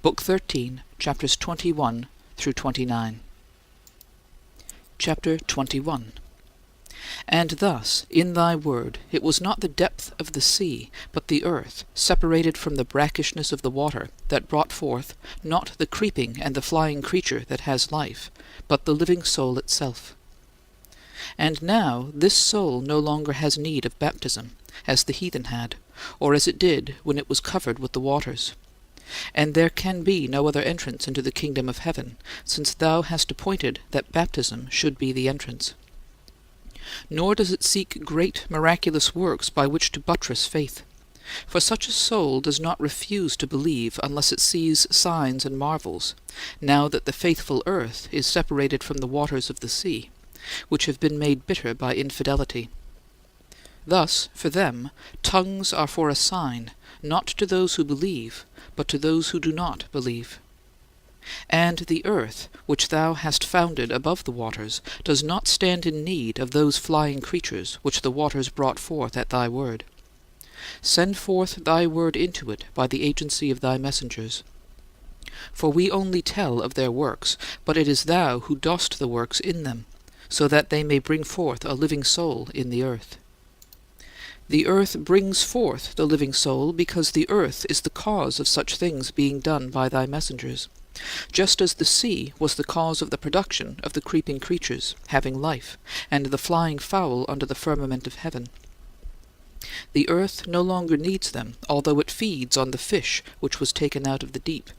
Book 13, chapters 21 through 29. Chapter 21. And thus, in thy word, it was not the depth of the sea, but the earth, separated from the brackishness of the water, that brought forth, not the creeping and the flying creature that has life, but the living soul itself. And now this soul no longer has need of baptism, as the heathen had, or as it did when it was covered with the waters. And there can be no other entrance into the kingdom of heaven, since thou hast appointed that baptism should be the entrance. Nor does it seek great miraculous works by which to buttress faith. For such a soul does not refuse to believe unless it sees signs and marvels, now that the faithful earth is separated from the waters of the sea, which have been made bitter by infidelity. Thus, for them, tongues are for a sign, not to those who believe, but to those who do not believe. And the earth, which thou hast founded above the waters, does not stand in need of those flying creatures which the waters brought forth at thy word. Send forth thy word into it by the agency of thy messengers. For we only tell of their works, but it is thou who dost the works in them, so that they may bring forth a living soul in the earth. The earth brings forth the living soul because the earth is the cause of such things being done by thy messengers, just as the sea was the cause of the production of the creeping creatures having life, and the flying fowl under the firmament of heaven. The earth no longer needs them, although it feeds on the fish which was taken out of the deep,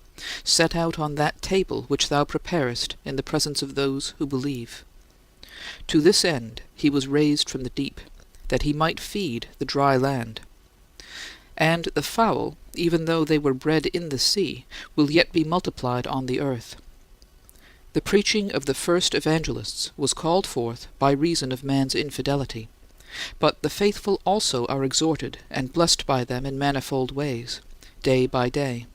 set out on that table which thou preparest in the presence of those who believe. To this end he was raised from the deep, that he might feed the dry land. And the fowl, even though they were bred in the sea, will yet be multiplied on the earth. The preaching of the first evangelists was called forth by reason of man's infidelity, but the faithful also are exhorted and blessed by them in manifold ways, day by day.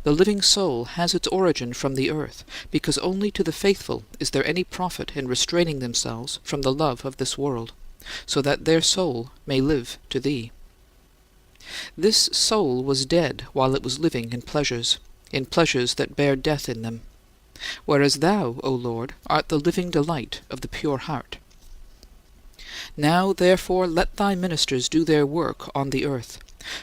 The living soul has its origin from the earth, because only to the faithful is there any profit in restraining themselves from the love of this world, so that their soul may live to thee. This soul was dead while it was living in pleasures that bear death in them, whereas thou, O Lord, art the living delight of the pure heart. Now, therefore, let thy ministers do their work on the earth,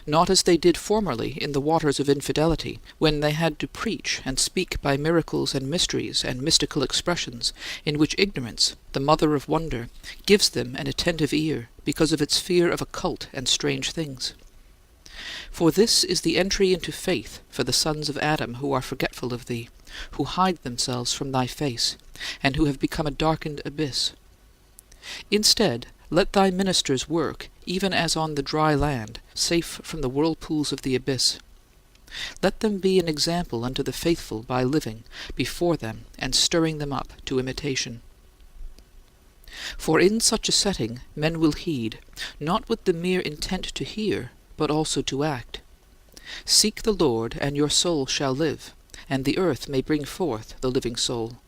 not as they did formerly in the waters of infidelity, when they had to preach and speak by miracles and mysteries and mystical expressions, in which ignorance, the mother of wonder, gives them an attentive ear, because of its fear of occult and strange things. For this is the entry into faith for the sons of Adam who are forgetful of thee, who hide themselves from thy face, and who have become a darkened abyss. Instead, let thy ministers work even as on the dry land, safe from the whirlpools of the abyss. Let them be an example unto the faithful by living before them and stirring them up to imitation. For in such a setting men will heed, not with the mere intent to hear, but also to act. Seek the Lord, and your soul shall live, and the earth may bring forth the living soul.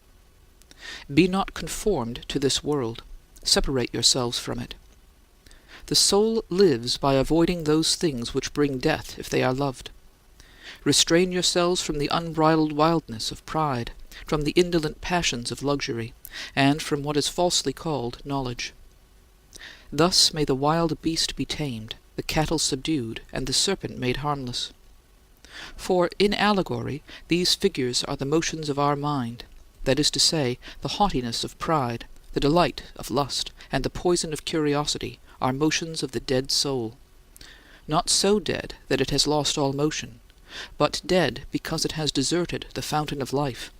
Be not conformed to this world. Separate yourselves from it. The soul lives by avoiding those things which bring death if they are loved. Restrain yourselves from the unbridled wildness of pride, from the indolent passions of luxury, and from what is falsely called knowledge. Thus may the wild beast be tamed, the cattle subdued, and the serpent made harmless. For in allegory these figures are the motions of our mind, that is to say, the haughtiness of pride, the delight of lust, and the poison of curiosity are motions of the dead soul, not so dead that it has lost all motion, but dead because it has deserted the fountain of life,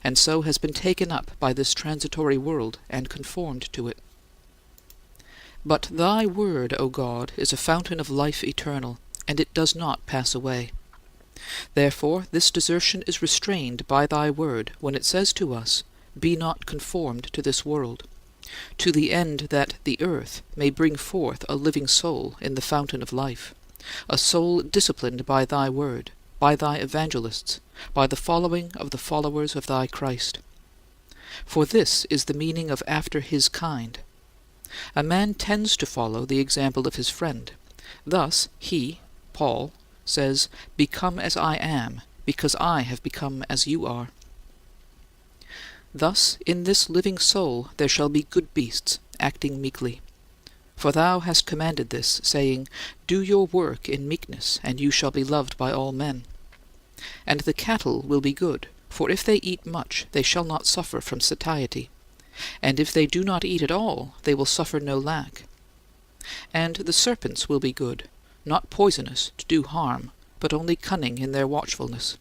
and so has been taken up by this transitory world and conformed to it. But thy word, O God, is a fountain of life eternal, and it does not pass away. Therefore this desertion is restrained by thy word when it says to us, "Be not conformed to this world," to the end that the earth may bring forth a living soul in the fountain of life, a soul disciplined by thy word, by thy evangelists, by the following of the followers of thy Christ. For this is the meaning of after his kind. A man tends to follow the example of his friend. Thus he, Paul, says, "Become as I am, because I have become as you are. Thus in this living soul there shall be good beasts, acting meekly. For thou hast commanded this, saying, Do your work in meekness, and you shall be loved by all men. And the cattle will be good, for if they eat much, they shall not suffer from satiety. And if they do not eat at all, they will suffer no lack. And the serpents will be good, not poisonous to do harm, but only cunning in their watchfulness,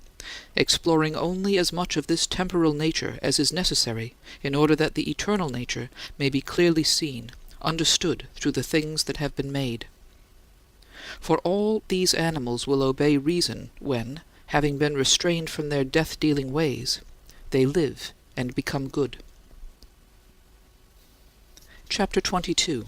exploring only as much of this temporal nature as is necessary in order that the eternal nature may be clearly seen, understood through the things that have been made. For all these animals will obey reason when, having been restrained from their death-dealing ways, they live and become good. Chapter 22.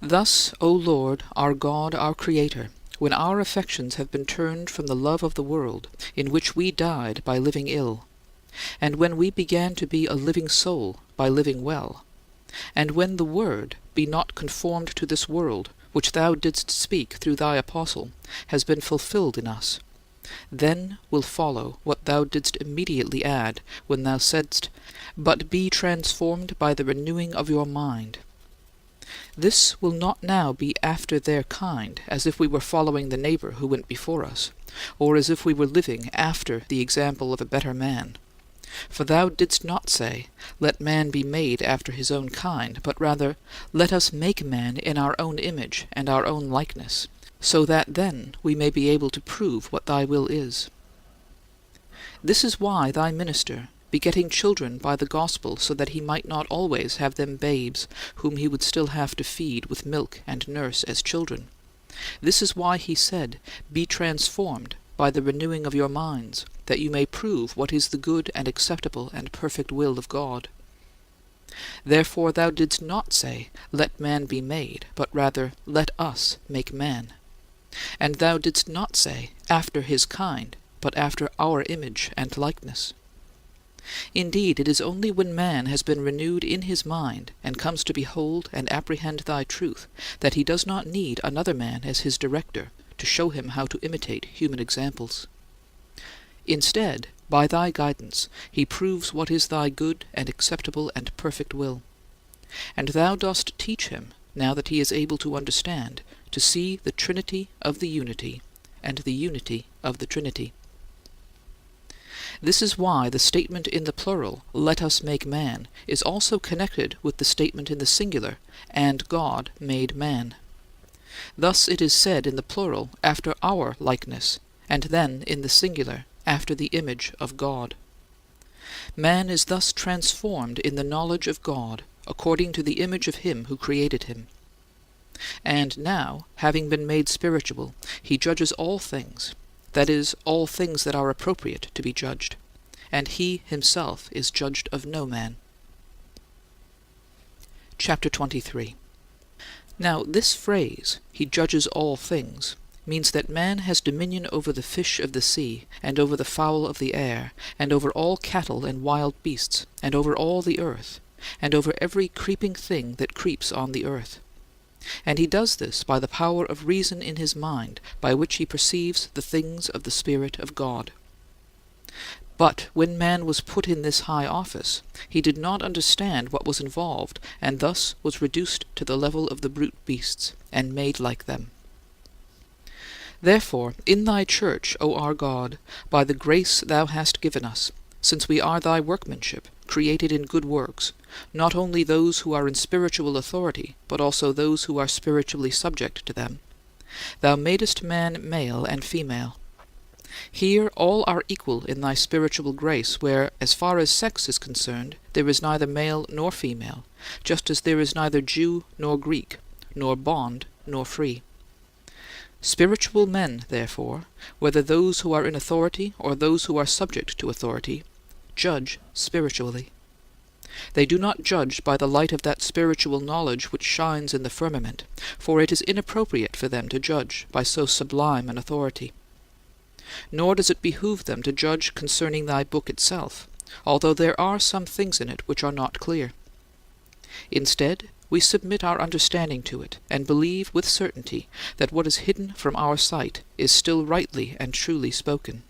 Thus, O Lord, our God, our Creator, when our affections have been turned from the love of the world, in which we died by living ill, and when we began to be a living soul by living well, and when the word, "Be not conformed to this world," which thou didst speak through thy apostle, has been fulfilled in us, then will follow what thou didst immediately add when thou saidst, "But be transformed by the renewing of your mind." This will not now be after their kind, as if we were following the neighbor who went before us, or as if we were living after the example of a better man. For thou didst not say, Let man be made after his own kind, but rather, Let us make man in our own image and our own likeness, so that then we may be able to prove what thy will is. This is why thy minister, begetting children by the gospel so that he might not always have them babes, whom he would still have to feed with milk and nurse as children, this is why he said, Be transformed by the renewing of your minds, that you may prove what is the good and acceptable and perfect will of God. Therefore thou didst not say, Let man be made, but rather, Let us make man. And thou didst not say, After his kind, but after our image and likeness. Indeed, it is only when man has been renewed in his mind and comes to behold and apprehend thy truth that he does not need another man as his director to show him how to imitate human examples. Instead, by thy guidance, he proves what is thy good and acceptable and perfect will. And thou dost teach him, now that he is able to understand, to see the Trinity of the Unity and the unity of the Trinity. This is why the statement in the plural, Let us make man, is also connected with the statement in the singular, And God made man. Thus it is said in the plural, After our likeness, and then in the singular, After the image of God. Man is thus transformed in the knowledge of God, according to the image of him who created him. And now, having been made spiritual, he judges all things, that is, all things that are appropriate to be judged, and he himself is judged of no man. Chapter 23. Now this phrase, he judges all things, means that man has dominion over the fish of the sea, and over the fowl of the air, and over all cattle and wild beasts, and over all the earth, and over every creeping thing that creeps on the earth. And he does this by the power of reason in his mind, by which he perceives the things of the Spirit of God. But when man was put in this high office, he did not understand what was involved, and thus was reduced to the level of the brute beasts, and made like them. Therefore, in thy church, O our God, by the grace thou hast given us, since we are thy workmanship, created in good works, not only those who are in spiritual authority, but also those who are spiritually subject to them, thou madest man male and female. Here all are equal in thy spiritual grace, where, as far as sex is concerned, there is neither male nor female, just as there is neither Jew nor Greek, nor bond nor free. Spiritual men, therefore, whether those who are in authority or those who are subject to authority, judge spiritually. They do not judge by the light of that spiritual knowledge which shines in the firmament, for it is inappropriate for them to judge by so sublime an authority. Nor does it behoove them to judge concerning thy book itself, although there are some things in it which are not clear. Instead, we submit our understanding to it, and believe with certainty that what is hidden from our sight is still rightly and truly spoken.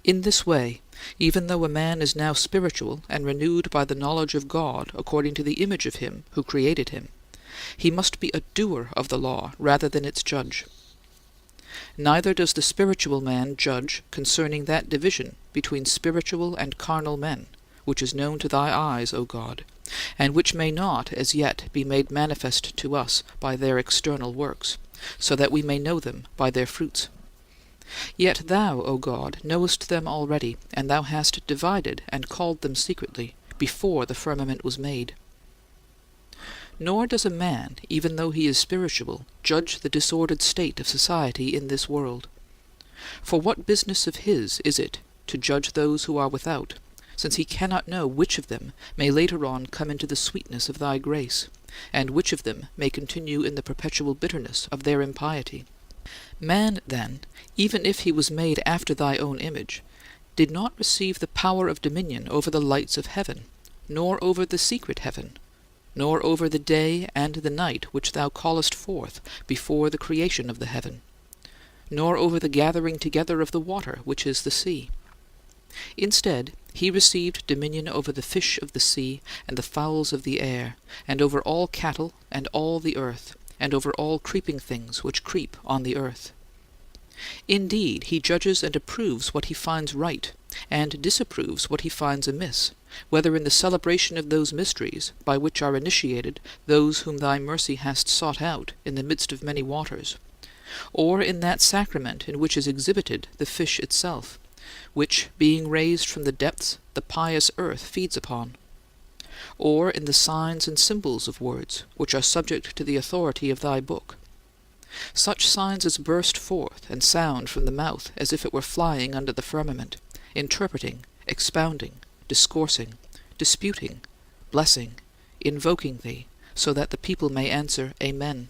In this way, even though a man is now spiritual and renewed by the knowledge of God according to the image of him who created him, he must be a doer of the law rather than its judge. Neither does the spiritual man judge concerning that division between spiritual and carnal men, which is known to thy eyes, O God, and which may not as yet be made manifest to us by their external works, so that we may know them by their fruits. Yet thou, O God, knowest them already, and thou hast divided and called them secretly before the firmament was made. Nor does a man, even though he is spiritual, judge the disordered state of society in this world. For what business of his is it to judge those who are without, since he cannot know which of them may later on come into the sweetness of thy grace, and which of them may continue in the perpetual bitterness of their impiety? Man, then, even if he was made after thy own image, did not receive the power of dominion over the lights of heaven, nor over the secret heaven, nor over the day and the night which thou callest forth before the creation of the heaven, nor over the gathering together of the water which is the sea. Instead, he received dominion over the fish of the sea and the fowls of the air, and over all cattle and all the earth, and over all creeping things which creep on the earth. Indeed, he judges and approves what he finds right, and disapproves what he finds amiss, whether in the celebration of those mysteries by which are initiated those whom thy mercy hast sought out in the midst of many waters, or in that sacrament in which is exhibited the fish itself, which, being raised from the depths, the pious earth feeds upon, or in the signs and symbols of words which are subject to the authority of thy book. Such signs as burst forth and sound from the mouth as if it were flying under the firmament, interpreting, expounding, discoursing, disputing, blessing, invoking thee, so that the people may answer, Amen.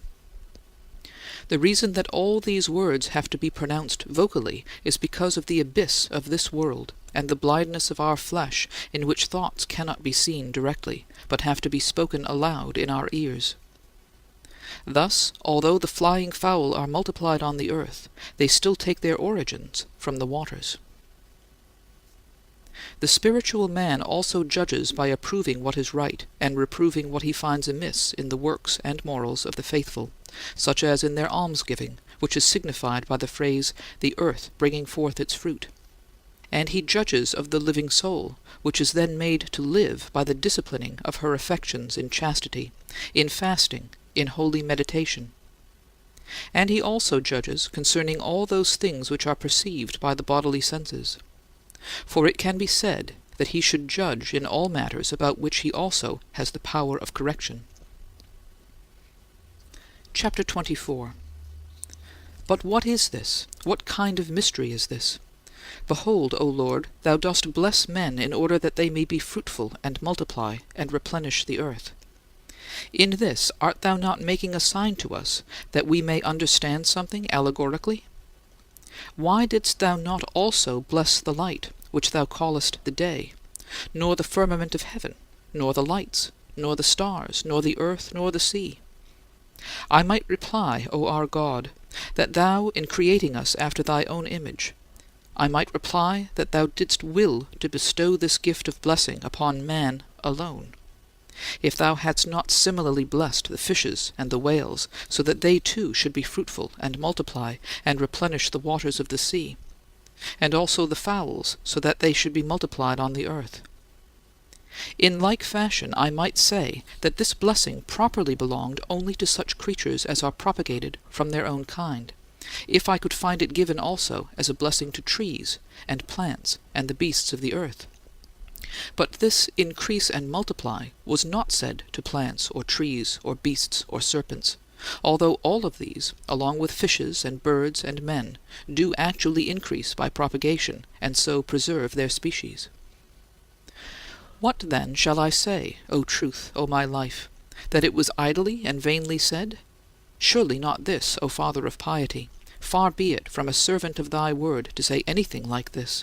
The reason that all these words have to be pronounced vocally is because of the abyss of this world and the blindness of our flesh, in which thoughts cannot be seen directly, but have to be spoken aloud in our ears. Thus, although the flying fowl are multiplied on the earth, they still take their origins from the waters. The spiritual man also judges by approving what is right and reproving what he finds amiss in the works and morals of the faithful, such as in their almsgiving, which is signified by the phrase, "the earth bringing forth its fruit." And he judges of the living soul, which is then made to live by the disciplining of her affections in chastity, in fasting, in holy meditation. And he also judges concerning all those things which are perceived by the bodily senses. For it can be said that he should judge in all matters about which he also has the power of correction. Chapter 24. But what is this? What kind of mystery is this? Behold, O Lord, thou dost bless men in order that they may be fruitful and multiply and replenish the earth. In this art thou not making a sign to us, that we may understand something allegorically? Why didst thou not also bless the light, which thou callest the day, nor the firmament of heaven, nor the lights, nor the stars, nor the earth, nor the sea? I might reply, O our God, that thou, in creating us after thy own image, I might reply that thou didst will to bestow this gift of blessing upon man alone, if thou hadst not similarly blessed the fishes and the whales, so that they too should be fruitful and multiply and replenish the waters of the sea, and also the fowls, so that they should be multiplied on the earth. In like fashion I might say that this blessing properly belonged only to such creatures as are propagated from their own kind, if I could find it given also as a blessing to trees and plants and the beasts of the earth. But this increase and multiply was not said to plants or trees or beasts or serpents, although all of these, along with fishes and birds and men, do actually increase by propagation and so preserve their species. What then shall I say, O truth, O my life? That it was idly and vainly said? Surely not this, O Father of piety. Far be it from a servant of thy word to say anything like this.